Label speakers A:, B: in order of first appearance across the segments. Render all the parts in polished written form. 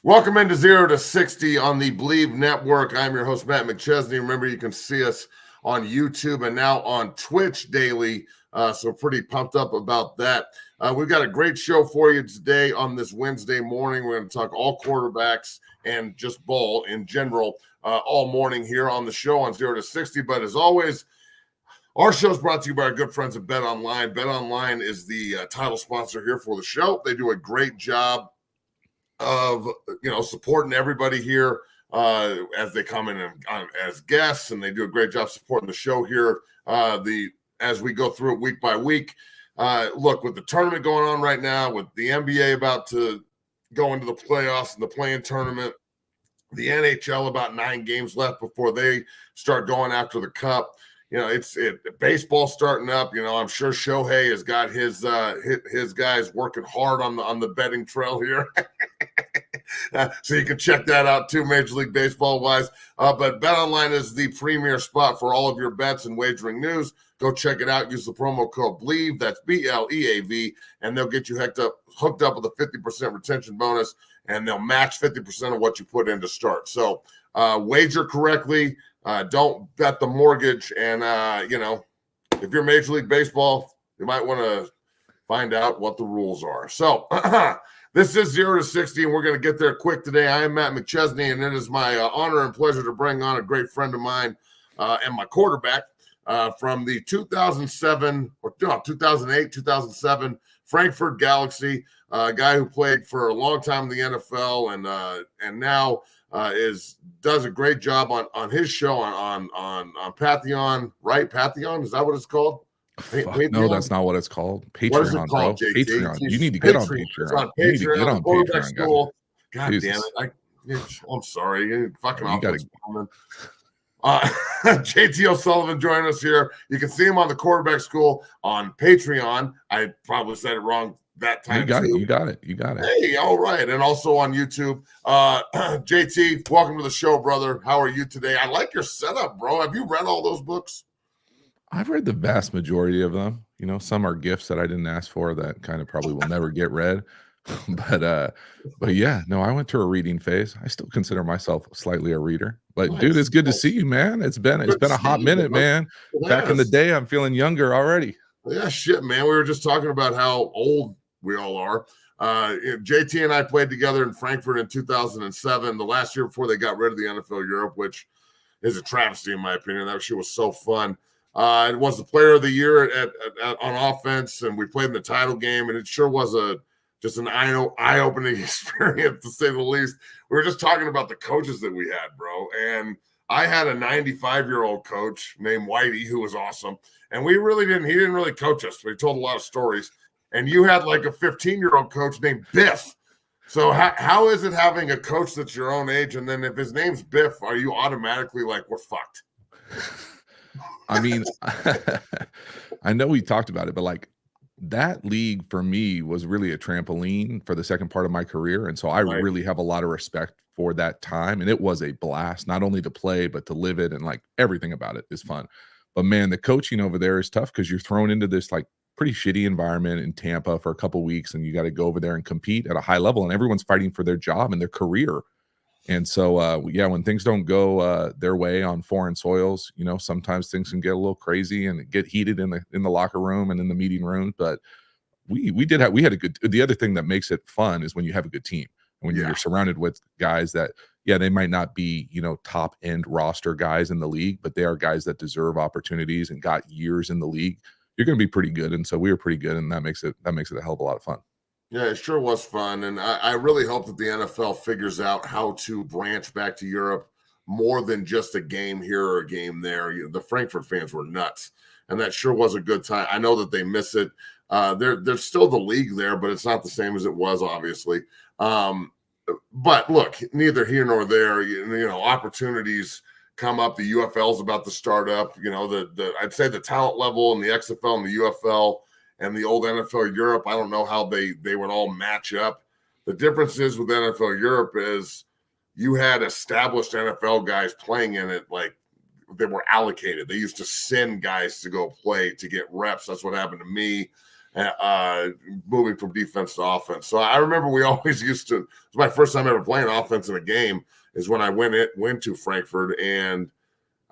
A: Welcome into 0 to 60 on the Believe Network. I'm your host, Matt McChesney. Remember, you can see us on YouTube and now on Twitch daily. So pretty pumped up about that. We've got a great show for you today on this Wednesday morning. We're going to talk all quarterbacks and just ball in general all morning here on the show on 0 to 60. But as always, our show is brought to you by our good friends at Bet Online. Bet Online is the title sponsor here for the show. They do a great job of supporting everybody here as they come in as guests, and they do a great job supporting the show here as we go through it week by week. Look, with the tournament going on right now, with the NBA about to go into the playoffs and the play-in tournament, the NHL about 9 games left before they start going after the cup. Baseball starting up. I'm sure Shohei has got his guys working hard on the betting trail here. So you can check that out too, Major League Baseball wise. But BetOnline is the premier spot for all of your bets and wagering news. Go check it out. Use the promo code BLEAV. That's BLEAV, and they'll get you hooked up with a 50% retention bonus, and they'll match 50% of what you put in to start. So wager correctly. Don't bet the mortgage. And, if you're Major League Baseball, you might want to find out what the rules are. So this is 0 to 60, and we're going to get there quick today. I am Matt McChesney, and it is my honor and pleasure to bring on a great friend of mine and my quarterback from the 2008, 2007 Frankfurt Galaxy, a guy who played for a long time in the NFL and now does a great job on his show on Pantheon, right? Pantheon, is that what it's called?
B: No, that's not what it's called. Patreon,
A: what is it called,
B: bro.
A: JT?
B: Patreon. You need to get on Patreon.
A: It's on
B: You need to get on
A: quarterback
B: Patreon,
A: school. God
B: Jesus.
A: damn it! I'm sorry. You're fucking
B: You gotta-
A: JT O'Sullivan joining us here. You can see him on the quarterback school on Patreon. I probably said it wrong that time.
B: You got
A: too.
B: it. You got it.
A: Hey, all right. And also on YouTube. JT, welcome to the show, brother. How are you today? I like your setup, bro. Have you read all those books?
B: I've read the vast majority of them. Some are gifts that I didn't ask for that kind of probably will never get read. But yeah, no, I went through a reading phase. I still consider myself slightly a reader. But
A: Nice.
B: dude, it's good to see you, man. It's been a hot minute, man. Back in the day, I'm feeling younger already.
A: Yeah, shit, man. We were just talking about how old we all are. JT and I played together in Frankfurt in 2007, the last year before they got rid of the NFL Europe, which is a travesty in my opinion. That shit was so fun. It was the player of the year on offense, and we played in the title game, and it sure was just an eye-opening experience, to say the least. We were just talking about the coaches that we had, bro, and I had a 95-year-old coach named Whitey who was awesome, and he didn't really coach us, but he told a lot of stories. And you had like a 15-year-old coach named Biff. So how is it having a coach that's your own age, and then if his name's Biff, are you automatically like, we're fucked?
B: I mean, I know we talked about it, but like that league for me was really a trampoline for the second part of my career. And so I really have a lot of respect for that time. And it was a blast, not only to play, but to live it. And like everything about it is fun. But man, the coaching over there is tough because you're thrown into this like pretty shitty environment in Tampa for a couple of weeks, and you got to go over there and compete at a high level, and everyone's fighting for their job and their career. And so, yeah, when things don't go their way on foreign soils, sometimes things can get a little crazy and get heated in the locker room and in the meeting room. But we had a good. The other thing that makes it fun is when you have a good team, when you're surrounded with guys that, they might not be top end roster guys in the league, but they are guys that deserve opportunities and got years in the league. You're going to be pretty good, and so we were pretty good, and that makes it a hell of a lot of fun.
A: Yeah, it sure was fun. And I really hope that the NFL figures out how to branch back to Europe more than just a game here or a game there. The Frankfurt fans were nuts, and that sure was a good time. I know that they miss it. There's still the league there, but it's not the same as it was, obviously. But look, neither here nor there. Opportunities come up. The UFL is about to start up. I'd say the talent level in the XFL and the UFL and the old NFL Europe, I don't know how they would all match up. The difference is with NFL Europe is you had established NFL guys playing in it, like they were allocated. They used to send guys to go play to get reps. That's what happened to me. moving from defense to offense. So I remember we always used to. It was my first time ever playing offense in a game. Is when I went to Frankfurt, and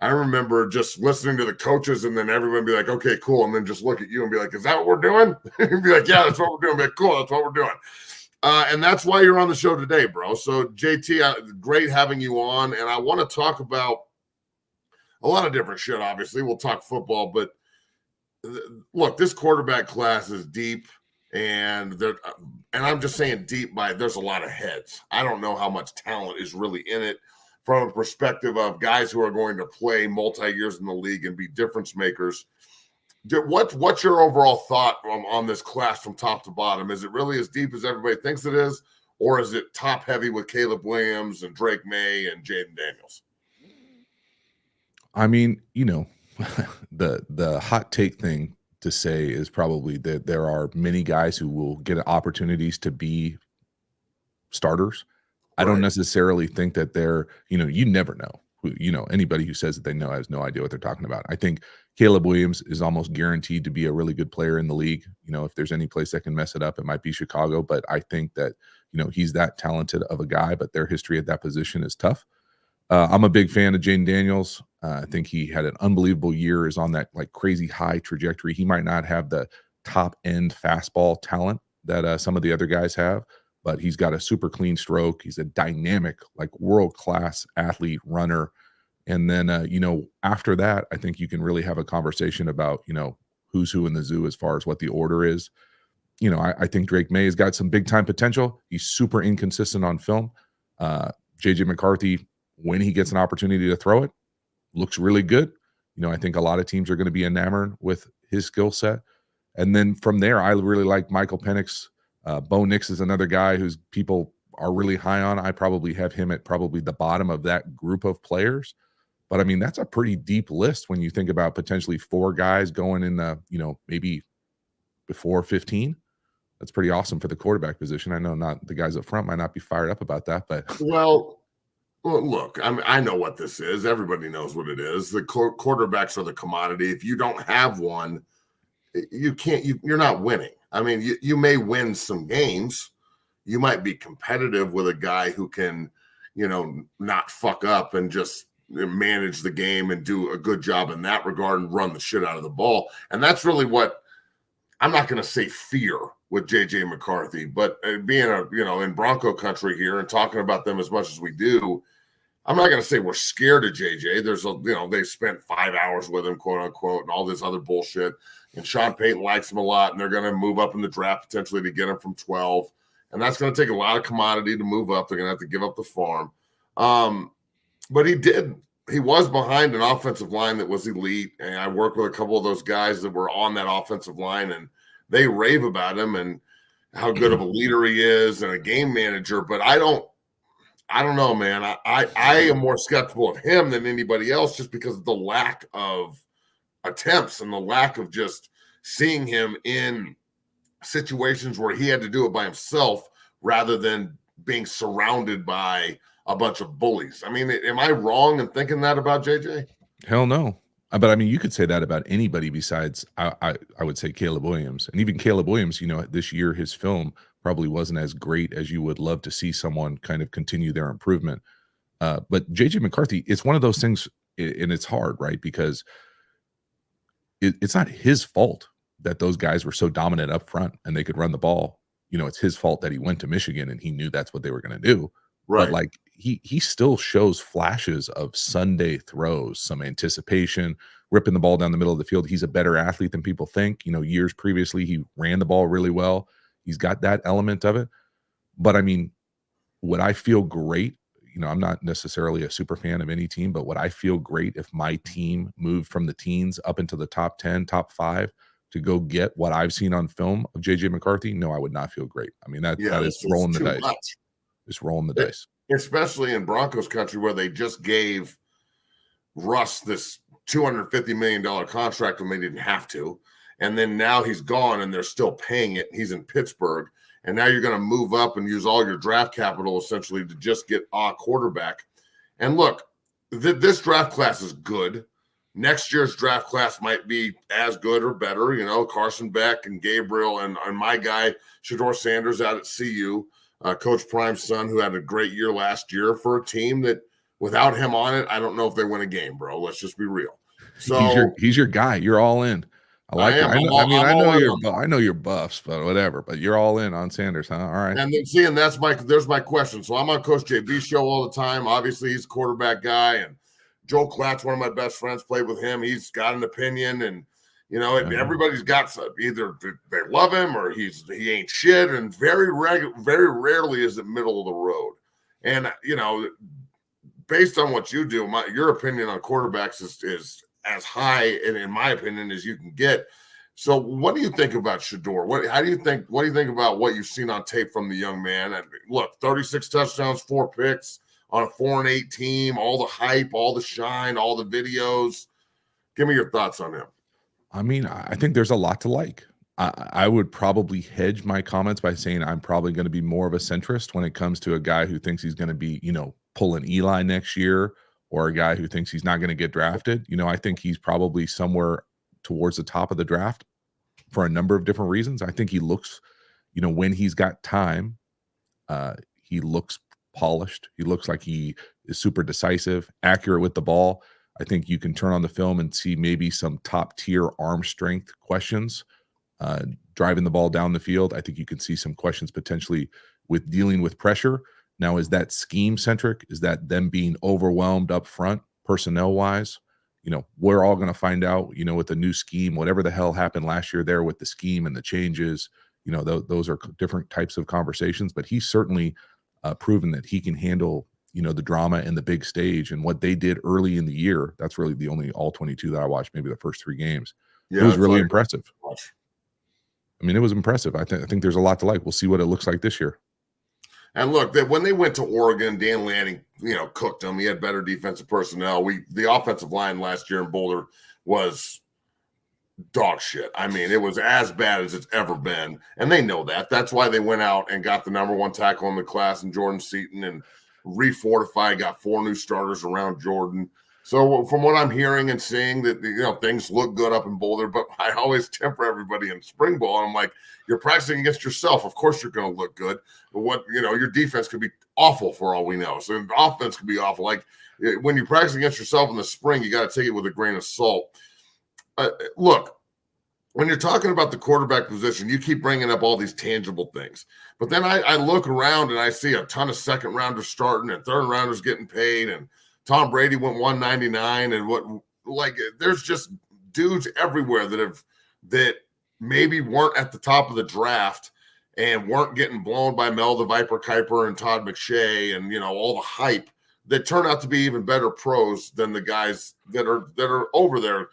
A: I remember just listening to the coaches, and then everyone be like, "Okay, cool," and then just look at you and be like, "Is that what we're doing?" And be like, "Yeah, that's what we're doing." Be like, "Cool, that's what we're doing." And that's why you're on the show today, bro. So JT, great having you on, and I want to talk about a lot of different shit. Obviously, we'll talk football, but look, this quarterback class is deep, and I'm just saying deep by there's a lot of heads. I don't know how much talent is really in it from a perspective of guys who are going to play multi-years in the league and be difference makers. What's your overall thought on this class from top to bottom? Is it really as deep as everybody thinks it is, or is it top heavy with Caleb Williams and Drake May and Jaden Daniels?
B: I mean, the hot take thing to say is probably that there are many guys who will get opportunities to be starters. I don't necessarily think that they're, you never know. Anybody who says that they know has no idea what they're talking about. I think Caleb Williams is almost guaranteed to be a really good player in the league. If there's any place that can mess it up, it might be Chicago. But I think that, he's that talented of a guy, but their history at that position is tough. I'm a big fan of Jaden Daniels. I think he had an unbelievable year, is on that like crazy high trajectory. He might not have the top end fastball talent that some of the other guys have, but he's got a super clean stroke. He's a dynamic, like world-class athlete, runner. And then, after that, I think you can really have a conversation about, who's who in the zoo as far as what the order is. I think Drake May has got some big-time potential. He's super inconsistent on film. J.J. McCarthy, when he gets an opportunity to throw it, looks really good. I think a lot of teams are going to be enamored with his skill set. And then from there, I really like Michael Penix. Bo Nix is another guy whose people are really high on. I probably have him at probably the bottom of that group of players. But I mean, that's a pretty deep list when you think about potentially 4 guys going in the, maybe before 15. That's pretty awesome for the quarterback position. I know not the guys up front might not be fired up about that, but
A: well, look, I know what this is. Everybody knows what it is. The quarterbacks are the commodity. If you don't have one, you can't. You're not winning. I mean, you may win some games. You might be competitive with a guy who can, not fuck up and just manage the game and do a good job in that regard and run the shit out of the ball. And that's really what I'm not going to say fear with JJ McCarthy, but being in Bronco country here and talking about them as much as we do, I'm not going to say we're scared of JJ. There's they spent 5 hours with him, quote unquote, and all this other bullshit. And Sean Payton likes him a lot, and they're going to move up in the draft potentially to get him from 12. And that's going to take a lot of commodity to move up. They're going to have to give up the farm. But he was behind an offensive line that was elite. And I worked with a couple of those guys that were on that offensive line, and they rave about him and how good of a leader he is and a game manager. But I don't know, man. I am more skeptical of him than anybody else just because of the lack of attempts and the lack of just seeing him in situations where he had to do it by himself rather than being surrounded by a bunch of bullies. I mean, am I wrong in thinking that about JJ?
B: Hell no. But I mean, you could say that about anybody besides, I would say Caleb Williams. And even Caleb Williams, this year his film probably wasn't as great as you would love to see someone kind of continue their improvement. But JJ McCarthy, it's one of those things, and it's hard, right? Because it's not his fault that those guys were so dominant up front and they could run the ball. It's his fault that he went to Michigan and he knew that's what they were going to do. Right. But like he still shows flashes of Sunday throws, some anticipation, ripping the ball down the middle of the field. He's a better athlete than people think. Years previously, he ran the ball really well. He's got that element of it. But I mean, would I feel great? I'm not necessarily a super fan of any team, but would I feel great if my team moved from the teens up into the top 10, top 5 to go get what I've seen on film of JJ McCarthy? No, I would not feel great. I mean, that is rolling the dice. It's rolling the dice.
A: Especially in Broncos country where they just gave Russ this $250 million contract when they didn't have to. And then now he's gone and they're still paying it. He's in Pittsburgh. And now you're going to move up and use all your draft capital essentially to just get a quarterback. And look, this draft class is good. Next year's draft class might be as good or better. Carson Beck and Gabriel and my guy, Shedeur Sanders out at CU, Coach Prime's son, who had a great year last year for a team that without him on it, I don't know if they win a game, bro. Let's just be real. So
B: he's your guy. You're all in. I like that. I know you're buffs, but whatever. But you're all in on Sanders, huh? All right.
A: And then there's my question. So I'm on Coach JB's show all the time. Obviously, he's a quarterback guy, and Joel Klatt's one of my best friends. Played with him. He's got an opinion, and everybody's got some. Either they love him or he ain't shit. And very rarely is it middle of the road. And based on what you do, your opinion on quarterbacks is as high, and in my opinion, as you can get. So what do you think about Shedeur? What do you think about what you've seen on tape from the young man? And look, 36 touchdowns, 4 picks on a 4-8 team, all the hype, all the shine, all the videos. Give me your thoughts on him.
B: I mean, I think there's a lot to like. I would probably hedge my comments by saying I'm probably going to be more of a centrist when it comes to a guy who thinks he's going to be, pulling Eli next year, or a guy who thinks he's not going to get drafted. I think he's probably somewhere towards the top of the draft for a number of different reasons. I think he looks, when he's got time, he looks polished. He looks like he is super decisive, accurate with the ball. I think you can turn on the film and see maybe some top tier arm strength questions, driving the ball down the field. I think you can see some questions potentially with dealing with pressure. Now, is that scheme centric? Is that them being overwhelmed up front, personnel wise? We're all going to find out, with the new scheme, whatever the hell happened last year there with the scheme and the changes, those are different types of conversations, but he's certainly proven that he can handle, the drama and the big stage. And what they did early in the year, that's really the only all 22 that I watched, maybe the first 3 games. Yeah, it was really impressive. I mean, it was impressive. I think there's a lot to like. We'll see what it looks like this year.
A: And look, when they went to Oregon, Dan Lanning, cooked them. He had better defensive personnel. The offensive line last year in Boulder was dog shit. I mean, it was as bad as it's ever been, and they know that. That's why they went out and got the number 1 tackle in the class in Jordan Seaton and refortified, got 4 new starters around Jordan. So from what I'm hearing and seeing, that things look good up in Boulder, but I always temper everybody in spring ball. And I'm like, you're practicing against yourself. Of course you're going to look good. But your defense could be awful for all we know. So the offense could be awful. Like when you practice against yourself in the spring, you got to take it with a grain of salt. Look, when you're talking about the quarterback position, you keep bringing up all these tangible things. But then I look around and I see a ton of second rounders starting and third rounders getting paid, and Tom Brady went 199, and there's just dudes everywhere that maybe weren't at the top of the draft and weren't getting blown by Mel the Viper Kiper and Todd McShay and all the hype that turn out to be even better pros than the guys that are over there,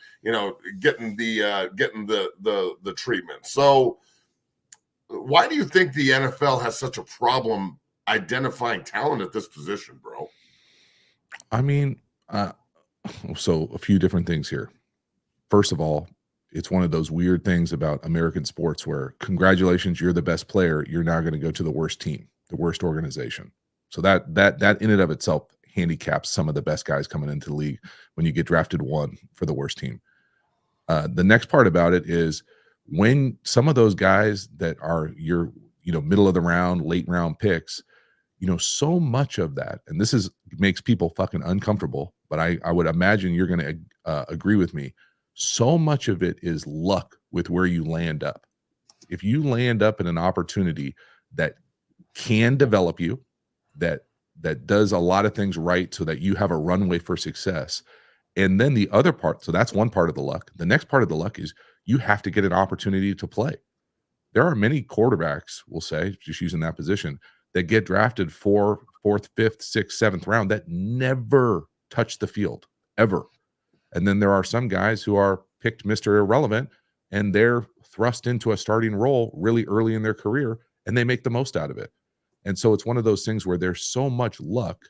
A: getting the treatment. So why do you think the NFL has such a problem identifying talent at this position, bro?
B: I mean, so a few different things here. First of all, it's one of those weird things about American sports where congratulations, you're the best player. You're now going to go to the worst team, the worst organization. So that in and of itself handicaps some of the best guys coming into the league when you get drafted 1 for the worst team. The next part about it is when some of those guys that are your, middle of the round, late round picks, so much of that, and this makes people fucking uncomfortable, but I would imagine you're going to agree with me. So much of it is luck with where you land up. If you land up in an opportunity that can develop you, that does a lot of things right so that you have a runway for success. And then the other part, so that's one part of the luck. The next part of the luck is you have to get an opportunity to play. There are many quarterbacks, we'll say, just using that position, that get drafted 4th, 5th, 6th, 7th round that never touch the field, ever. And then there are some guys who are picked Mr. Irrelevant, and they're thrust into a starting role really early in their career, and they make the most out of it. And so it's one of those things where there's so much luck,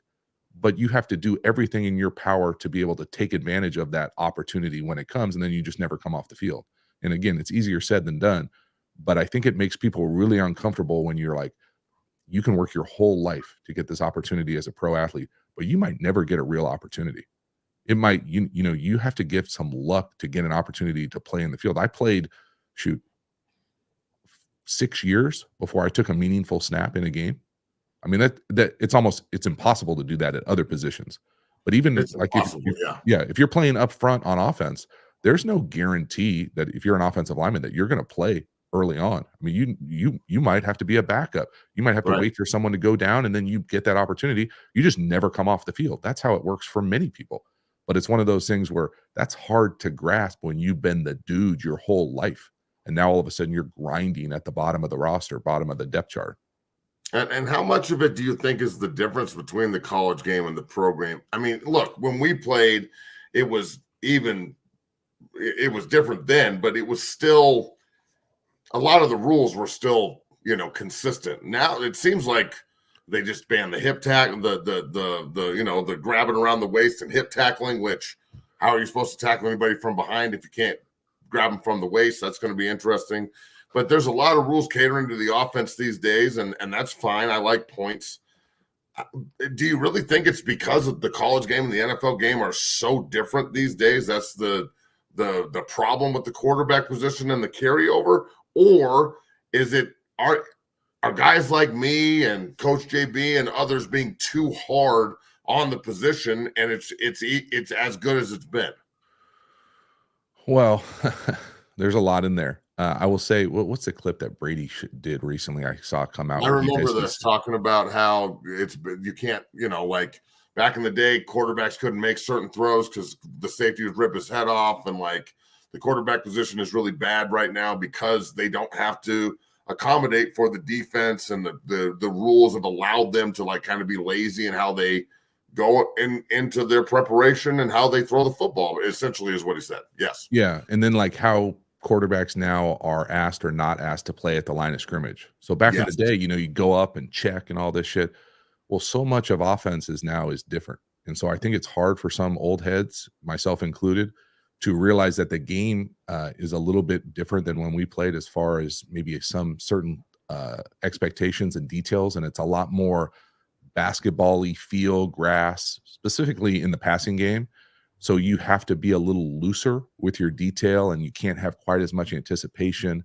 B: but you have to do everything in your power to be able to take advantage of that opportunity when it comes, and then you just never come off the field. And again, it's easier said than done, but I think it makes people really uncomfortable when you're like, you can work your whole life to get this opportunity as a pro athlete, but you might never get a real opportunity. it might, you have to give some luck to get an opportunity to play in the field. I played, 6 years before I took a meaningful snap in a game. I mean, that it's impossible to do that at other positions. But even
A: It's
B: like
A: impossible,
B: if you're playing up front on offense, there's no guarantee that if you're an offensive lineman that you're going to play early on. I mean, you might have to be a backup. You might have to
A: Right.
B: wait for someone to go down and then you get that opportunity. You just never come off the field. That's how it works for many people. But it's one of those things where that's hard to grasp when you've been the dude your whole life. And now all of a sudden you're grinding at the bottom of the roster, bottom of the depth chart.
A: And how much of it do you think is the difference between the college game and the pro game? I mean, look, when we played, it was different then, but it was still, a lot of the rules were still, consistent. Now it seems like they just banned the hip tackle, the grabbing around the waist and hip tackling, which how are you supposed to tackle anybody from behind if you can't grab them from the waist? That's going to be interesting. But there's a lot of rules catering to the offense these days, and that's fine. I like points. Do you really think it's because of the college game and the NFL game are so different these days? That's the problem with the quarterback position and the carryover? Or is it are guys like me and Coach JB and others being too hard on the position, and it's as good as it's been?
B: Well, there's a lot in there. I will say, what's the clip that Brady did recently? I saw come out.
A: I remember this talking about how you can't, like back in the day, quarterbacks couldn't make certain throws because the safety would rip his head off, and like the quarterback position is really bad right now because they don't have to accommodate for the defense, and the rules have allowed them to like kind of be lazy in how they go into their preparation and how they throw the football, essentially, is what he said. Yes.
B: Yeah. And then like how quarterbacks now are asked or not asked to play at the line of scrimmage. So back in the day, you go up and check and all this shit. Well, so much of offenses now is different. And so I think it's hard for some old heads, myself included, to realize that the game is a little bit different than when we played as far as maybe some certain expectations and details. And it's a lot more basketball-y feel, grass, specifically in the passing game. So you have to be a little looser with your detail, and you can't have quite as much anticipation.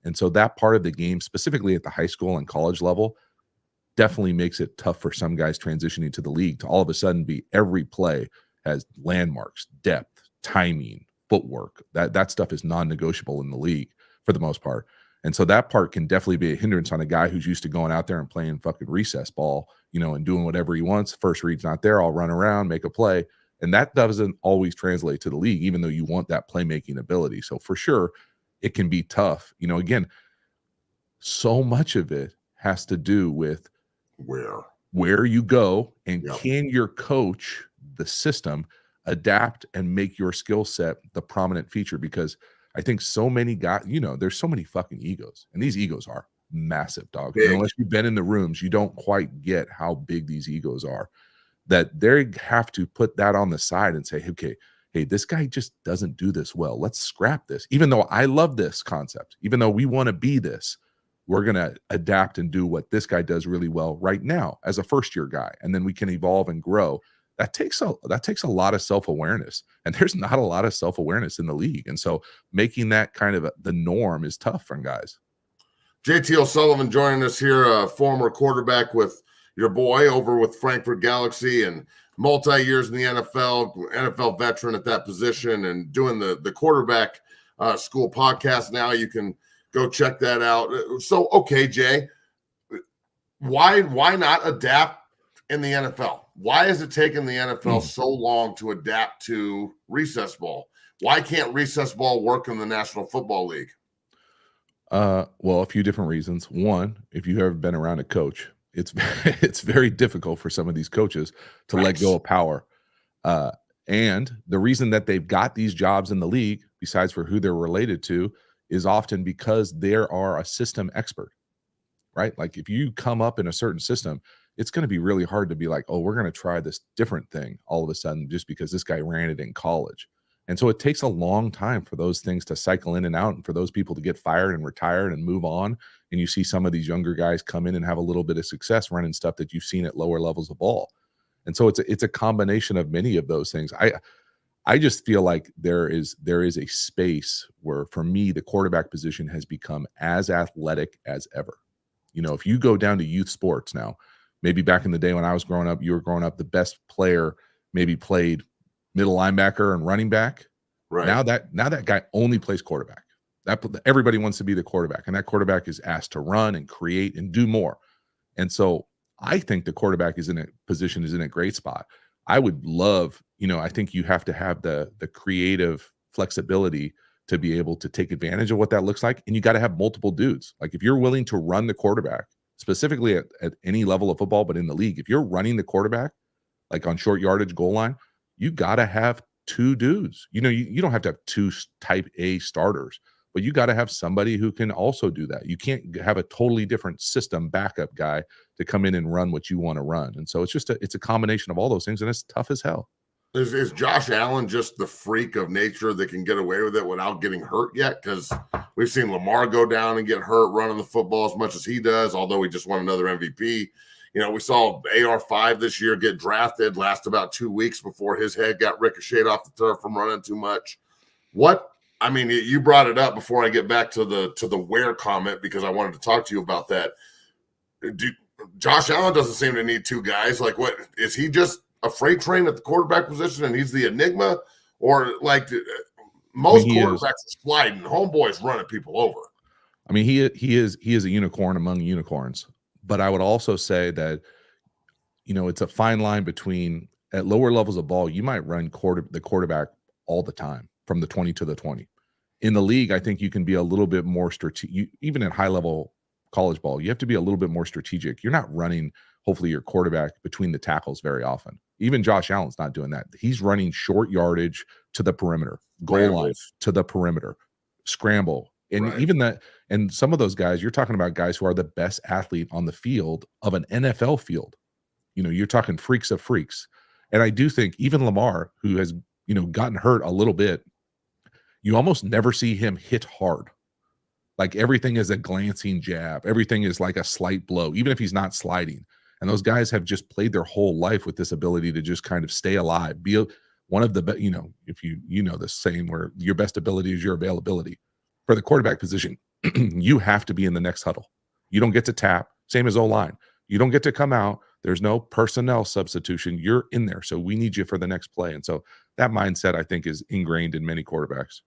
B: And so that part of the game, specifically at the high school and college level, definitely makes it tough for some guys transitioning to the league to all of a sudden be every play has landmarks, depth, timing, footwork. That stuff is non-negotiable in the league for the most part. And so that part can definitely be a hindrance on a guy who's used to going out there and playing fucking recess ball, and doing whatever he wants. First read's not there, I'll run around, make a play. And that doesn't always translate to the league, even though you want that playmaking ability. So for sure, it can be tough. Again, so much of it has to do with where you go, and can your coach, the system, adapt and make your skill set the prominent feature? Because I think so many guys, there's so many fucking egos, and these egos are massive, dog. Unless you've been in the rooms, you don't quite get how big these egos are. That they have to put that on the side and say, okay, hey, this guy just doesn't do this well. Let's scrap this. Even though I love this concept, even though we want to be this, we're going to adapt and do what this guy does really well right now as a first-year guy. And then we can evolve and grow. That takes a lot of self-awareness. And there's not a lot of self-awareness in the league. And so making that kind of the norm is tough for guys. JT
A: O'Sullivan joining us here, a former quarterback with your boy over with Frankfurt Galaxy and multi-years in the NFL veteran at that position, and doing the quarterback school podcast now. You can go check that out. So, okay, Jay, why not adapt in the NFL? Why is it taking the NFL so long to adapt to recess ball? Why can't recess ball work in the National Football League?
B: Well, a few different reasons. One, if you've ever been around a coach, it's very difficult for some of these coaches to let go of power. And the reason that they've got these jobs in the league, besides for who they're related to, is often because there are a system expert, right? Like if you come up in a certain system, it's going to be really hard to be like, oh, we're going to try this different thing all of a sudden just because this guy ran it in college. And so it takes a long time for those things to cycle in and out, and for those people to get fired and retired and move on. And you see some of these younger guys come in and have a little bit of success running stuff that you've seen at lower levels of ball. And so it's a combination of many of those things. I just feel like there is a space where, for me, the quarterback position has become as athletic as ever. If you go down to youth sports now, maybe back in the day when I was growing up, you were growing up, the best player maybe played middle linebacker and running back.
A: Right.
B: Now that guy only plays quarterback. Everybody wants to be the quarterback, and that quarterback is asked to run and create and do more. And so I think the quarterback is in a great spot. I would love, I think you have to have the creative flexibility to be able to take advantage of what that looks like. And you got to have multiple dudes. Like, if you're willing to run the quarterback, specifically at any level of football, but in the league, if you're running the quarterback, like on short yardage goal line, you got to have two dudes. You don't have to have two type A starters, but you got to have somebody who can also do that. You can't have a totally different system backup guy to come in and run what you want to run. And so it's a combination of all those things, and it's tough as hell.
A: Is Josh Allen just the freak of nature that can get away with it without getting hurt yet? Because we've seen Lamar go down and get hurt running the football as much as he does, although he just won another MVP. We saw AR5 this year get drafted, last about 2 weeks before his head got ricocheted off the turf from running too much. You brought it up before I get back to the where comment, because I wanted to talk to you about that. Josh Allen doesn't seem to need two guys. Like, what is he, just a freight train at the quarterback position and he's the enigma? Or like most quarterbacks are sliding, homeboys running people over.
B: He is a unicorn among unicorns. But I would also say that, it's a fine line between, at lower levels of ball, you might run the quarterback all the time from the 20 to the 20. In the league, I think you can be a little bit more strategic. Even at high level college ball, you have to be a little bit more strategic. You're not running, hopefully, your quarterback between the tackles very often. Even Josh Allen's not doing that. He's running short yardage to the perimeter, goal line to the perimeter, scramble. And even that, and some of those guys, you're talking about guys who are the best athlete on the field of an NFL field. You're talking freaks of freaks. And I do think even Lamar, who has, gotten hurt a little bit, you almost never see him hit hard. Like, everything is a glancing jab. Everything is like a slight blow, even if he's not sliding. And those guys have just played their whole life with this ability to just kind of stay alive. Be one of the, if you know this saying where your best ability is your availability. For the quarterback position, you have to be in the next huddle. You don't get to tap, same as O-line. You don't get to come out. There's no personnel substitution. You're in there. So we need you for the next play. And so that mindset, I think, is ingrained in many quarterbacks.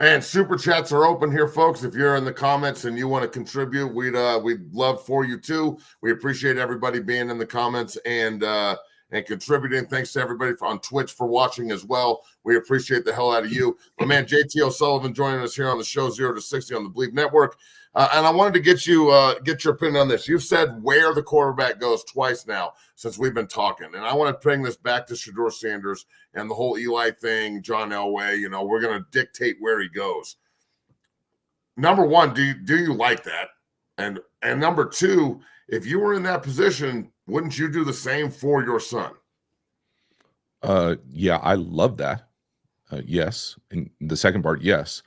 A: And super chats are open here, folks. If you're in the comments and you want to contribute, we'd love for you too. We appreciate everybody being in the comments and contributing. Thanks to everybody on Twitch for watching as well. We appreciate the hell out of you. My man JT O'Sullivan joining us here on the show 0 to 60 on the Believe Network. And I wanted to get your opinion on this. You've said where the quarterback goes twice now since we've been talking. And I want to bring this back to Shedeur Sanders and the whole Eli thing, John Elway. We're going to dictate where he goes. Number one, do you like that? And number two, if you were in that position, wouldn't you do the same for your son?
B: Yeah, I love that. Yes. And the second part, yes.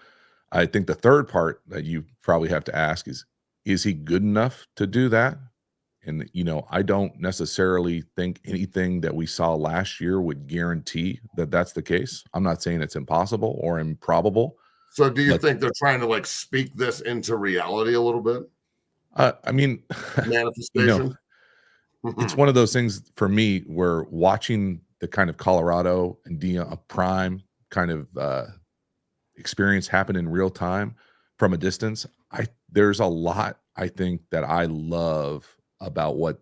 B: I think the third part that you probably have to ask is he good enough to do that? And, I don't necessarily think anything that we saw last year would guarantee that that's the case. I'm not saying it's impossible or improbable.
A: So do you think they're trying to speak this into reality a little bit? Manifestation.
B: It's one of those things for me where watching the kind of Colorado and Deion prime kind of experience happen in real time from a distance. There's a lot I think that I love about what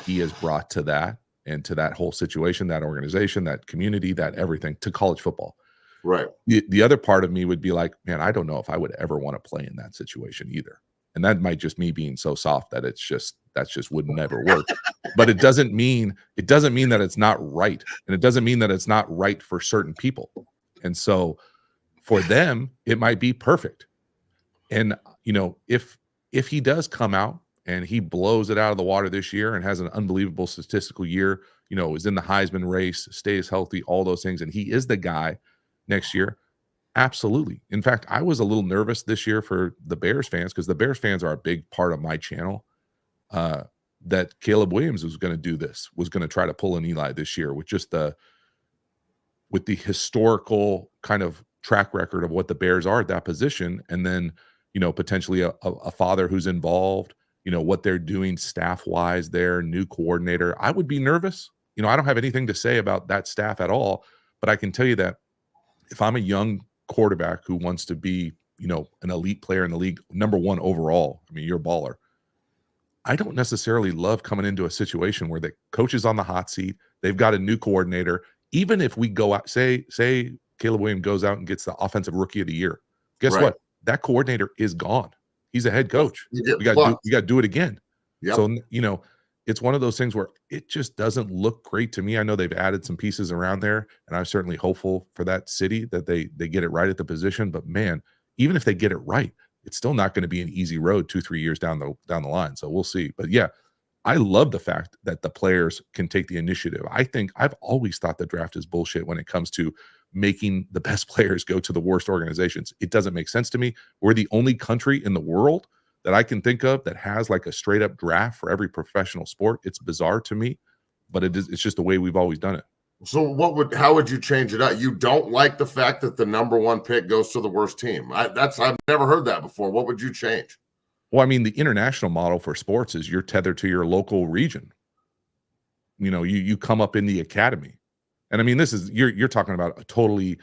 B: he has brought to that and to that whole situation, that organization, that community, that everything to college football.
A: Right.
B: The other part of me would be like, man, I don't know if I would ever want to play in that situation either. And that might just me being so soft that that just would never work. But it doesn't mean that it's not right. And it doesn't mean that it's not right for certain people. And so for them, it might be perfect. And, if he does come out and he blows it out of the water this year and has an unbelievable statistical year, is in the Heisman race, stays healthy, all those things, and he is the guy next year, absolutely. In fact, I was a little nervous this year for the Bears fans, because the Bears fans are a big part of my channel, that Caleb Williams was going to do this, was going to try to pull an Eli this year with just the with the historical kind of track record of what the Bears are at that position, and then, potentially a father who's involved, what they're doing staff-wise there, new coordinator, I would be nervous. I don't have anything to say about that staff at all, but I can tell you that if I'm a young quarterback who wants to be, an elite player in the league, number one overall, I mean, you're a baller. I don't necessarily love coming into a situation where the coach is on the hot seat. They've got a new coordinator. Even if we go out, say Caleb Williams goes out and gets the offensive rookie of the year, guess
A: Right.
B: what? That coordinator is gone. He's a head coach.
A: You
B: We
A: get
B: got to do it again.
A: Yep.
B: So, it's one of those things where it just doesn't look great to me. I know they've added some pieces around there, and I'm certainly hopeful for that city that they get it right at the position. But man, even if they get it right, it's still not going to be an easy road 2-3 years down the line. So we'll see. But yeah, I love the fact that the players can take the initiative. I've always thought the draft is bullshit when it comes to making the best players go to the worst organizations. It doesn't make sense to me. We're the only country in the world that I can think of that has like a straight up draft for every professional sport. It's bizarre to me, but it's just the way we've always done it.
A: So how would you change it up? You don't like the fact that the number one pick goes to the worst team. I've never heard that before. What would you change?
B: Well, I mean, the international model for sports is you're tethered to your local region. You come up in the academy. And I mean, this is you're talking about a totally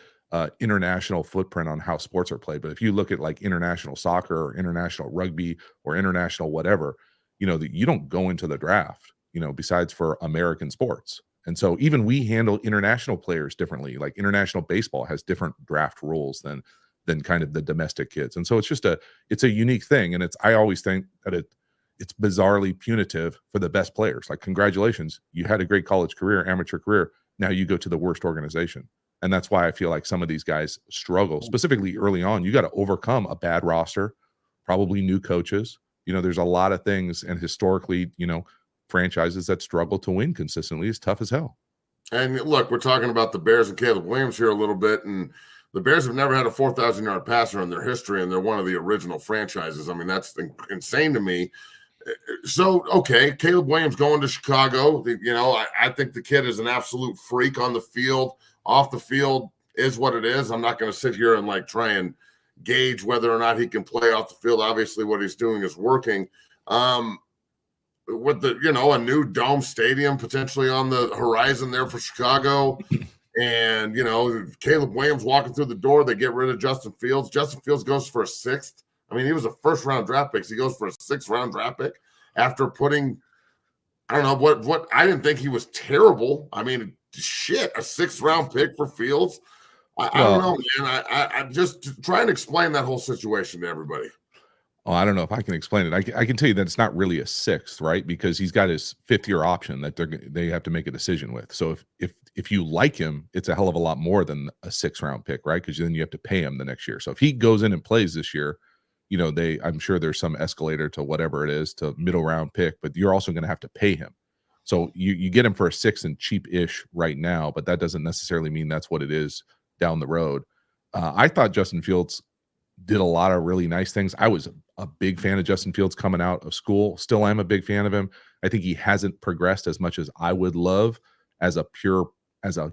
B: international footprint on how sports are played. But if you look at like international soccer or international rugby or international whatever, you don't go into the draft, besides for American sports. And so even we handle international players differently. Like international baseball has different draft rules than kind of the domestic kids. And so it's a unique thing. And I always think that it's bizarrely punitive for the best players. Like, congratulations, you had a great college career, amateur career. Now you go to the worst organization. And that's why I feel like some of these guys struggle, specifically early on. You got to overcome a bad roster, probably new coaches. There's a lot of things. And historically, franchises that struggle to win consistently is tough as hell.
A: And look, we're talking about the Bears and Caleb Williams here a little bit. And the Bears have never had a 4,000-yard passer in their history, and they're one of the original franchises. I mean, that's insane to me. So, okay, Caleb Williams going to Chicago. I think the kid is an absolute freak on the field. Off the field is what it is. I'm not going to sit here and like try and gauge whether or not he can play off the field. Obviously, what he's doing is working. With a new dome stadium potentially on the horizon there for Chicago, and Caleb Williams walking through the door, they get rid of Justin Fields. Justin Fields goes for a sixth. I mean, he was a first-round draft pick. So he goes for a sixth-round draft pick after putting, I don't know what. I didn't think he was terrible. I mean, shit, a sixth-round pick for Fields. I don't know, man. I just try and explain that whole situation to everybody.
B: Oh, I don't know if I can explain it. I can tell you that it's not really a sixth, right? Because he's got his fifth-year option that they have to make a decision with. So if you like him, it's a hell of a lot more than a sixth-round pick, right? Because then you have to pay him the next year. So if he goes in and plays this year, I'm sure there's some escalator to whatever it is to middle round pick, but you're also going to have to pay him. So you get him for a six and cheap-ish right now, but that doesn't necessarily mean that's what it is down the road. I thought Justin Fields did a lot of really nice things. I was a big fan of Justin Fields coming out of school. Still am a big fan of him. I think he hasn't progressed as much as I would love as a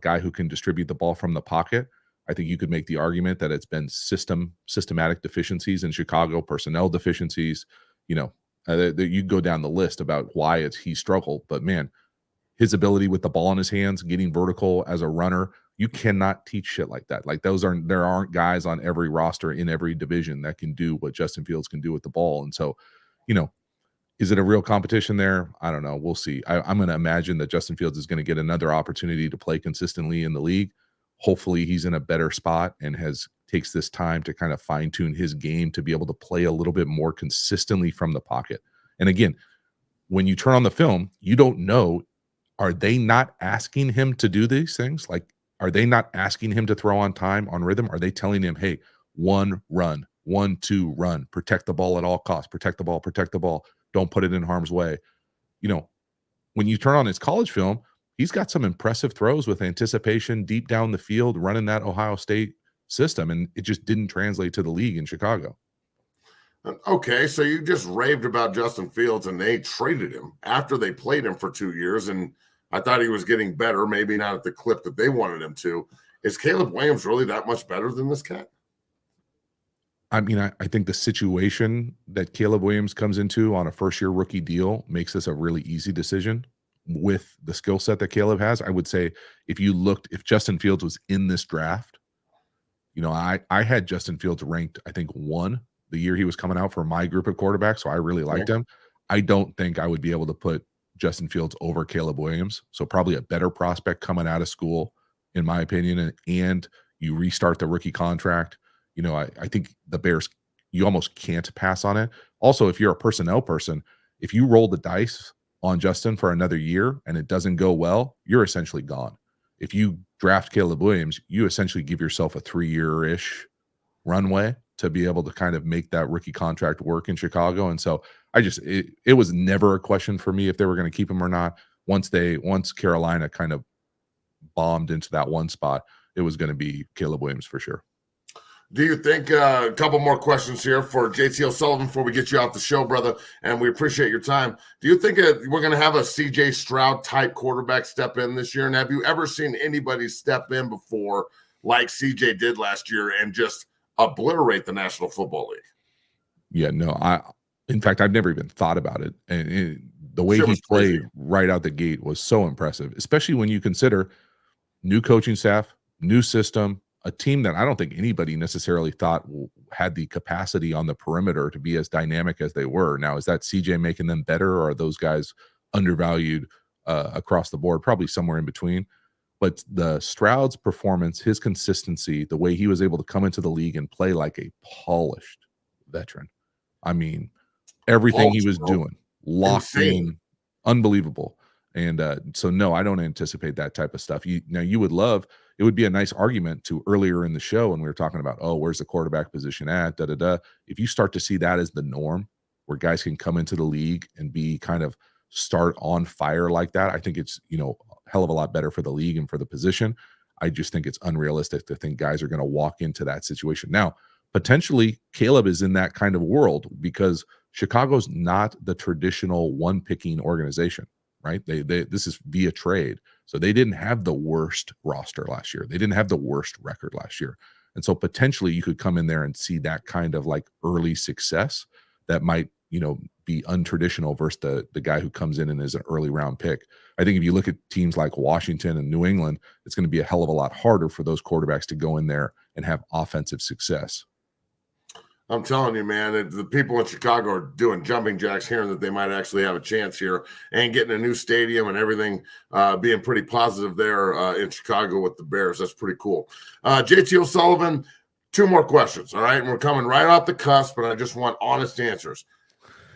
B: guy who can distribute the ball from the pocket. I think you could make the argument that it's been systematic deficiencies in Chicago, personnel deficiencies. You go down the list about why he struggled. But man, his ability with the ball in his hands, getting vertical as a runner, you cannot teach shit like that. Like there aren't guys on every roster in every division that can do what Justin Fields can do with the ball. And so, is it a real competition there? I don't know. We'll see. I'm going to imagine that Justin Fields is going to get another opportunity to play consistently in the league. Hopefully he's in a better spot and takes this time to kind of fine tune his game to be able to play a little bit more consistently from the pocket. And again, when you turn on the film, you don't know, are they not asking him to do these things? Like, are they not asking him to throw on time, on rhythm? Are they telling him, hey, 1 run, 1, 2 run, protect the ball at all costs, protect the ball, don't put it in harm's way. When you turn on his college film, he's got some impressive throws with anticipation deep down the field, running that Ohio State system, and it just didn't translate to the league in Chicago.
A: Okay, so you just raved about Justin Fields, and they traded him after they played him for 2 years, and I thought he was getting better, maybe not at the clip that they wanted him to. Is Caleb Williams really that much better than this cat?
B: I mean, I think the situation that Caleb Williams comes into on a first-year rookie deal makes this a really easy decision with the skill set that Caleb has. I would say if Justin Fields was in this draft, I had Justin Fields ranked, I think, 1 the year he was coming out for my group of quarterbacks, so I really liked him. I don't think I would be able to put Justin Fields over Caleb Williams, so probably a better prospect coming out of school, in my opinion, and you restart the rookie contract. I think the Bears, you almost can't pass on it. Also, if you're a personnel person, if you roll the dice on Justin for another year and it doesn't go well, you're essentially gone. If you draft Caleb Williams, you essentially give yourself a 3-year-ish runway to be able to kind of make that rookie contract work in Chicago. And so it was never a question for me if they were going to keep him or not. Once Carolina kind of bombed into that one spot, it was going to be Caleb Williams for sure.
A: Do you think a couple more questions here for JT O'Sullivan before we get you off the show, brother? And we appreciate your time. Do you think we're going to have a CJ Stroud type quarterback step in this year? And have you ever seen anybody step in before like CJ did last year and just obliterate the National Football League?
B: Yeah, no, in fact, I've never even thought about it. And the way he played right out the gate was so impressive, especially when you consider new coaching staff, new system, a team that I don't think anybody necessarily thought had the capacity on the perimeter to be as dynamic as they were. Now, is that CJ making them better, or are those guys undervalued across the board? Probably somewhere in between. But the Stroud's performance, his consistency, the way he was able to come into the league and play like a polished veteran. I mean, everything he was doing, locked in, unbelievable. And so, no, I don't anticipate that type of stuff. It would be a nice argument to earlier in the show when we were talking about, where's the quarterback position at, If you start to see that as the norm, where guys can come into the league and be kind of start on fire like that, I think it's, a hell of a lot better for the league and for the position. I just think it's unrealistic to think guys are going to walk into that situation. Now, potentially Caleb is in that kind of world because Chicago's not the traditional one-picking organization, right? This is via trade. So they didn't have the worst roster last year. They didn't have the worst record last year. And so potentially you could come in there and see that kind of like early success that might, be untraditional versus the guy who comes in and is an early round pick. I think if you look at teams like Washington and New England, it's going to be a hell of a lot harder for those quarterbacks to go in there and have offensive success.
A: I'm telling you, man, the people in Chicago are doing jumping jacks, hearing that they might actually have a chance here and getting a new stadium and everything, being pretty positive there in Chicago with the Bears. That's pretty cool. JT O'Sullivan, 2 more questions, all right? And we're coming right off the cusp, but I just want honest answers.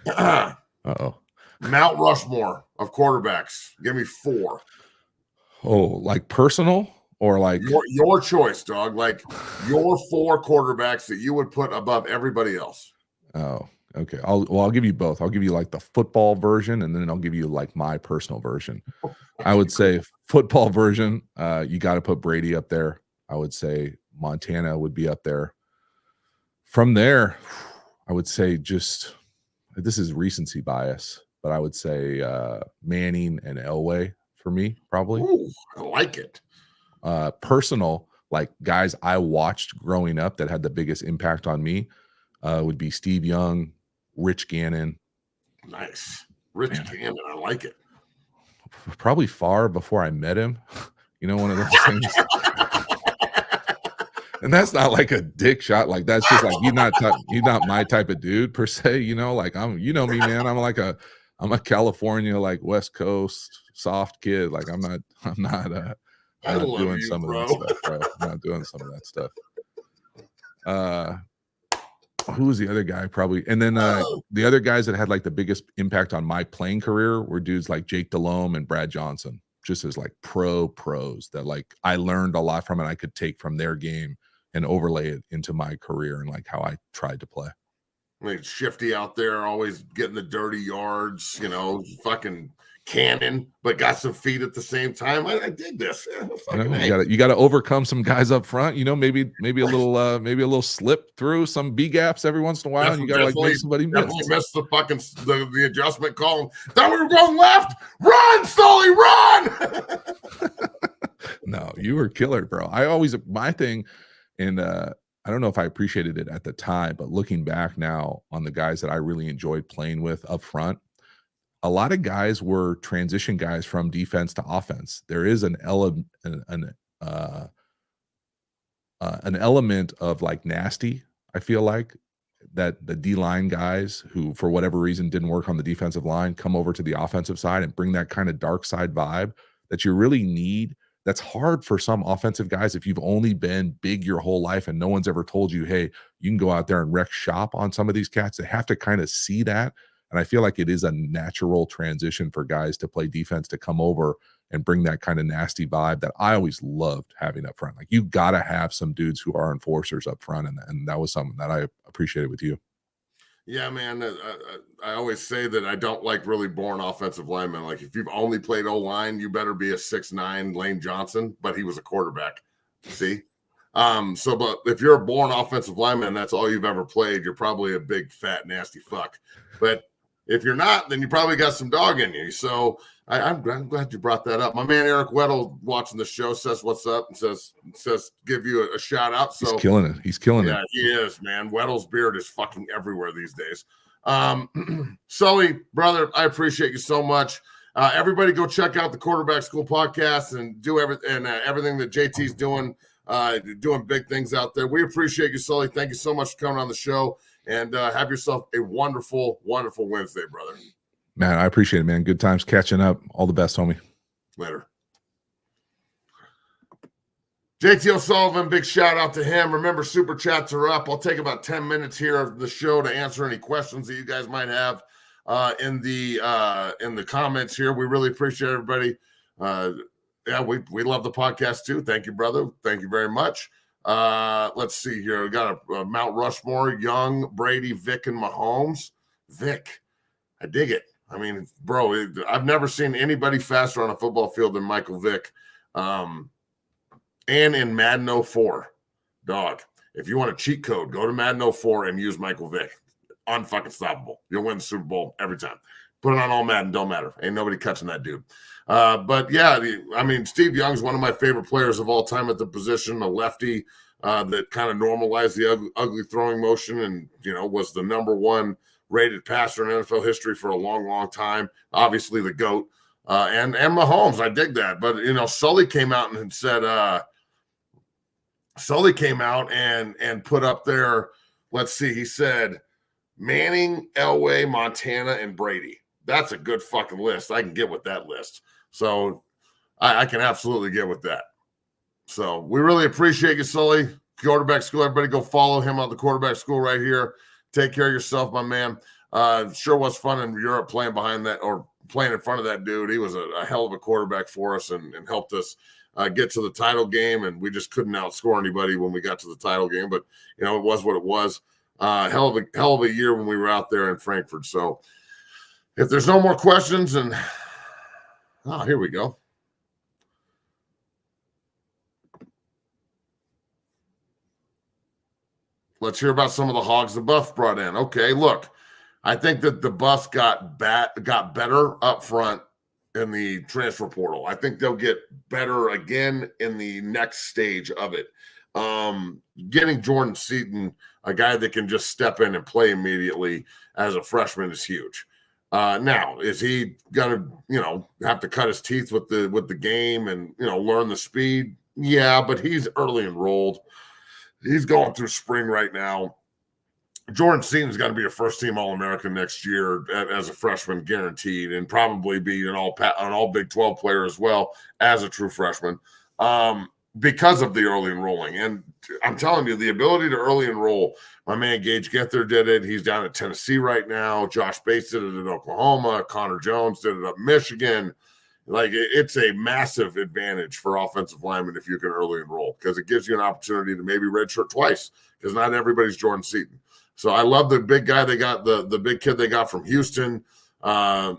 B: Uh-oh.
A: Mount Rushmore of quarterbacks. Give me 4.
B: Oh, like personal? Or like
A: your choice, dog. Like your 4 quarterbacks that you would put above everybody else.
B: Oh, okay. I'll give you both. I'll give you like the football version, and then I'll give you like my personal version. I would say football version. You got to put Brady up there. I would say Montana would be up there. From there, I would say this is recency bias, but I would say Manning and Elway for me, probably.
A: Ooh, I like it.
B: Personal, like guys I watched growing up that had the biggest impact on me would be Steve Young, Rich Gannon.
A: Nice. Rich Gannon, I like it.
B: Probably far before I met him. One of those things. And that's not like a dick shot. Like that's just like he's not my type of dude per se. Like I'm, me, man. I'm a California, like West Coast soft kid. Like I'm not doing some of that stuff, bro. I'm not doing some of that stuff. Who's the other guy? Probably. And then the other guys that had like the biggest impact on my playing career were dudes like Jake Delhomme and Brad Johnson, just as like pros that like I learned a lot from, and I could take from their game and overlay it into my career and like how I tried to play.
A: Like Shifty out there, always getting the dirty yards, fucking cannon, but got some feet at the same time. I did this.
B: You got to overcome some guys up front. Maybe a little slip through some B gaps every once in a while. And you got to like make somebody miss.
A: Missed the fucking the adjustment call. Thought we were going left. Run, Sully, run!
B: No, You were killer, bro. My thing, and I don't know if I appreciated it at the time, but looking back now on the guys that I really enjoyed playing with up front, a lot of guys were transition guys from defense to offense. There is an element of like nasty, I feel like, that the D-line guys who, for whatever reason, didn't work on the defensive line come over to the offensive side and bring that kind of dark side vibe that you really need. That's hard for some offensive guys if you've only been big your whole life and no one's ever told you, hey, you can go out there and wreck shop on some of these cats. They have to kind of see that. And I feel like it is a natural transition for guys to play defense to come over and bring that kind of nasty vibe that I always loved having up front. Like, you got to have some dudes who are enforcers up front. And that was something that I appreciated with you.
A: Yeah, man. I always say that I don't like really born offensive linemen. Like, if you've only played O-line, you better be a 6'9" Lane Johnson, but he was a quarterback. See? But if you're a born offensive lineman and that's all you've ever played, you're probably a big, fat, nasty fuck. But if you're not, then you probably got some dog in you. So I'm glad you brought that up. My man Eric Weddle watching the show says what's up and says give you a shout out. So
B: he's killing it. He's killing it.
A: Yeah, he is, man. Weddle's beard is fucking everywhere these days. Sully, brother, I appreciate you so much. Everybody go check out the Quarterback School podcast and do everything that JT's doing big things out there. We appreciate you, Sully. Thank you so much for coming on the show, and have yourself a wonderful, wonderful Wednesday, brother.
B: Man, I appreciate it, man. Good times catching up. All the best, homie.
A: Later. JT O'Sullivan, big shout out to him. Remember, super chats are up. I'll take about 10 minutes here of the show to answer any questions that you guys might have in the comments here. We really appreciate everybody. Yeah, we love the podcast too. Thank you, brother. Thank you very much. Let's see here. We got a Mount Rushmore, Young, Brady, Vic, and Mahomes. Vic, I dig it. I mean, bro, I've never seen anybody faster on a football field than Michael Vick. And in Madden 04, dog, if you want a cheat code, go to Madden 04 and use Michael Vick. Unfucking stoppable. You'll win the Super Bowl every time. Put it on all Madden, don't matter. Ain't nobody catching that dude. But yeah, I mean, Steve Young's one of my favorite players of all time at the position, a lefty that kind of normalized the ugly throwing motion and, was the number one rated passer in NFL history for a long, long time. Obviously the GOAT. And Mahomes, I dig that. But, Sully came out and said, and put up there, let's see, he said, Manning, Elway, Montana, and Brady. That's a good fucking list. I can get with that list. So I can absolutely get with that. So we really appreciate you, Sully. Quarterback School. Everybody go follow him on the Quarterback School right here. Take care of yourself, my man. Sure was fun in Europe playing behind that or playing in front of that dude. He was a hell of a quarterback for us and helped us get to the title game. And we just couldn't outscore anybody when we got to the title game. But, it was what it was. Hell of a year when we were out there in Frankfurt. So if there's no more questions here we go. Let's hear about some of the hogs the Buff brought in. Okay, look, I think that the Buffs got better up front in the transfer portal. I think they'll get better again in the next stage of it. Getting Jordan Seaton, a guy that can just step in and play immediately as a freshman, is huge. Now, is he gonna, have to cut his teeth with the game and learn the speed? Yeah, but he's early enrolled. He's going through spring right now. Jordan Seaton's got to be a first-team All-American next year as a freshman, guaranteed, and probably be an all Big 12 player as well as a true freshman because of the early enrolling. And I'm telling you, the ability to early enroll, my man Gage Gither did it. He's down at Tennessee right now. Josh Bates did it at Oklahoma. Connor Jones did it up Michigan. Like, it's a massive advantage for offensive linemen if you can early enroll because it gives you an opportunity to maybe redshirt twice because not everybody's Jordan Seaton. So I love the big guy they got, the big kid they got from Houston. I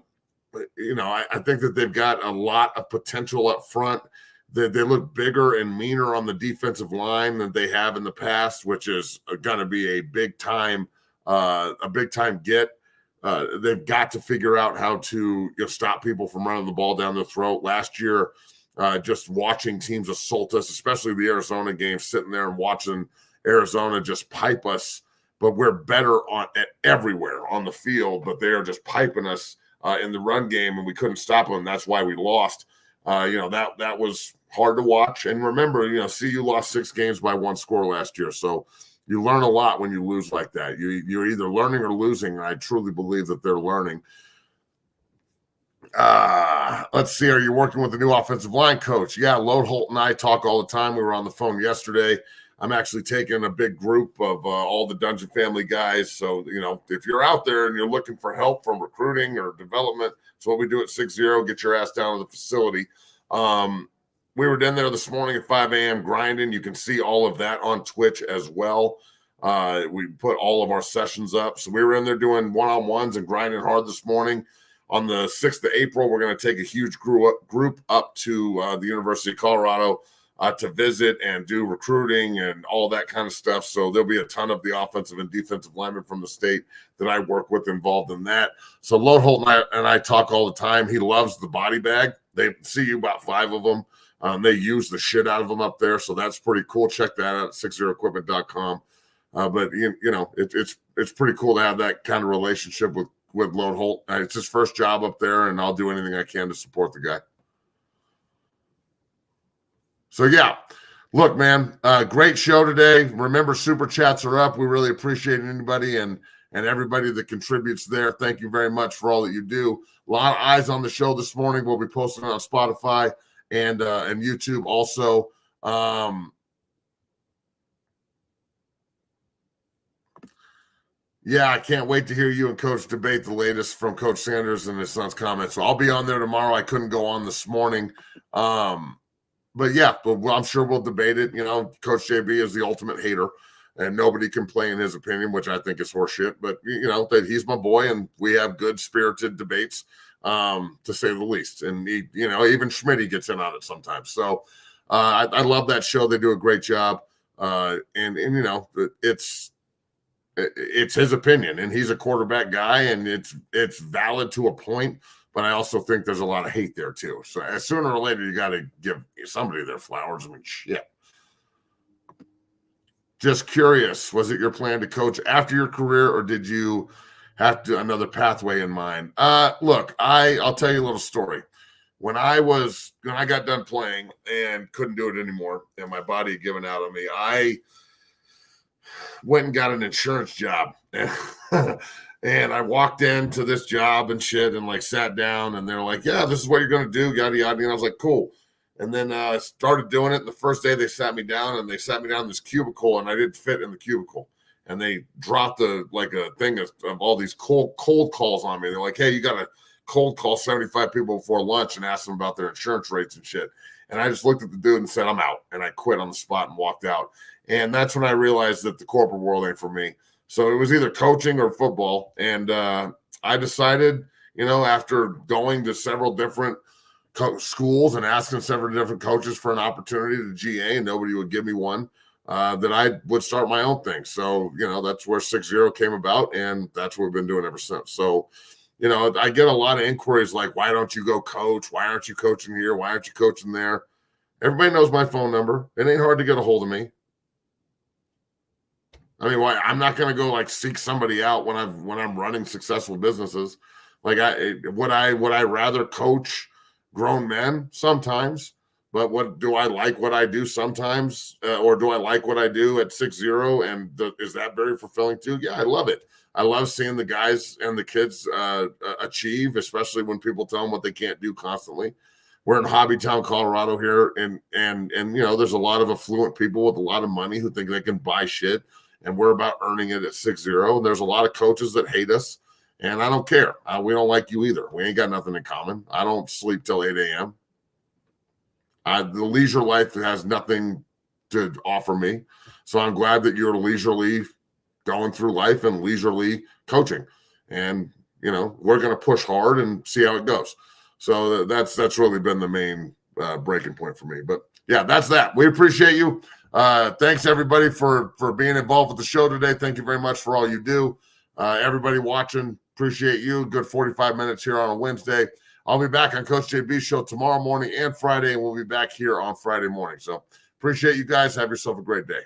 A: think that they've got a lot of potential up front. They look bigger and meaner on the defensive line than they have in the past, which is going to be a big time get. They've got to figure out how to stop people from running the ball down their throat. Last year, just watching teams assault us, especially the Arizona game, sitting there and watching Arizona just pipe us. But we're better at everywhere on the field, but they are just piping us in the run game, and we couldn't stop them. That's why we lost. That was hard to watch. And remember, CU lost 6 games by 1 score last year. So you learn a lot when you lose like that. You're either learning or losing, and I truly believe that they're learning. Let's see. Are you working with the new offensive line coach? Yeah, Lode Holt and I talk all the time. We were on the phone yesterday. I'm actually taking a big group of all the Dungeon family guys. So, if you're out there and you're looking for help from recruiting or development, it's what we do at 6-0. Get your ass down to the facility. We were in there this morning at 5 a.m. grinding. You can see all of that on Twitch as well. We put all of our sessions up. So we were in there doing one-on-ones and grinding hard this morning. On the 6th of April, we're going to take a huge group up to the University of Colorado to visit and do recruiting and all that kind of stuff. So there'll be a ton of the offensive and defensive linemen from the state that I work with involved in that. So Lode Holt and I talk all the time. He loves the body bag. They see you about 5 of them. They use the shit out of them up there. So that's pretty cool. Check that out at 60equipment.com. But it's pretty cool to have that kind of relationship with Lode Holt. It's his first job up there, and I'll do anything I can to support the guy. So, yeah, look, man, great show today. Remember, Super Chats are up. We really appreciate anybody and everybody that contributes there. Thank you very much for all that you do. A lot of eyes on the show this morning. We'll be posting it on Spotify and YouTube also. Yeah, I can't wait to hear you and Coach debate the latest from Coach Sanders and his son's comments. So I'll be on there tomorrow. I couldn't go on this morning. But I'm sure we'll debate it. Coach JB is the ultimate hater, and nobody can play in his opinion, which I think is horseshit. But, that he's my boy, and we have good spirited debates, to say the least. And, even Schmitty gets in on it sometimes. So I love that show. They do a great job. It's his opinion, and he's a quarterback guy, and it's valid to a point. But I also think there's a lot of hate there too. So sooner or later, you got to give somebody their flowers. I mean, shit. Just curious, was it your plan to coach after your career, or did you have another pathway in mind? Look, I'll tell you a little story. When I got done playing and couldn't do it anymore, and my body had given out on me, I went and got an insurance job. And I walked into this job and shit and sat down, and they're like, yeah, this is what you're going to do, yada, yada. And I was like, cool. And then I started doing it. And the first day they sat me down in this cubicle, and I didn't fit in the cubicle. And they dropped a thing of all these cold calls on me. They're like, hey, you got to cold call 75 people before lunch and ask them about their insurance rates and shit. And I just looked at the dude and said, I'm out. And I quit on the spot and walked out. And that's when I realized that the corporate world ain't for me. So it was either coaching or football. And I decided, after going to several different schools and asking several different coaches for an opportunity to GA, and nobody would give me one, that I would start my own thing. So, that's where 6-0 came about, and that's what we've been doing ever since. So, I get a lot of inquiries like, why don't you go coach? Why aren't you coaching here? Why aren't you coaching there? Everybody knows my phone number. It ain't hard to get a hold of me. I mean, why? I'm not going to go seek somebody out when I'm running successful businesses. Would I rather coach grown men sometimes? But do I like what I do sometimes, or do I like what I do at 6-0? And is that very fulfilling too? Yeah, I love it. I love seeing the guys and the kids achieve, especially when people tell them what they can't do constantly. We're in Hobbytown, Colorado here, and there's a lot of affluent people with a lot of money who think they can buy shit. And we're about earning it at 6-0. There's a lot of coaches that hate us, and I don't care. We don't like you either. We ain't got nothing in common. I don't sleep till 8 a.m. The leisure life has nothing to offer me. So I'm glad that you're leisurely going through life and leisurely coaching. And, we're going to push hard and see how it goes. So that's really been the main breaking point for me. But, yeah, that's that. We appreciate you. Thanks everybody for being involved with the show today. Thank you very much for all you do. Everybody watching, appreciate you. Good 45 minutes here on a Wednesday. I'll be back on Coach JB's show tomorrow morning and Friday, and we'll be back here on Friday morning. So appreciate you guys. Have yourself a great day.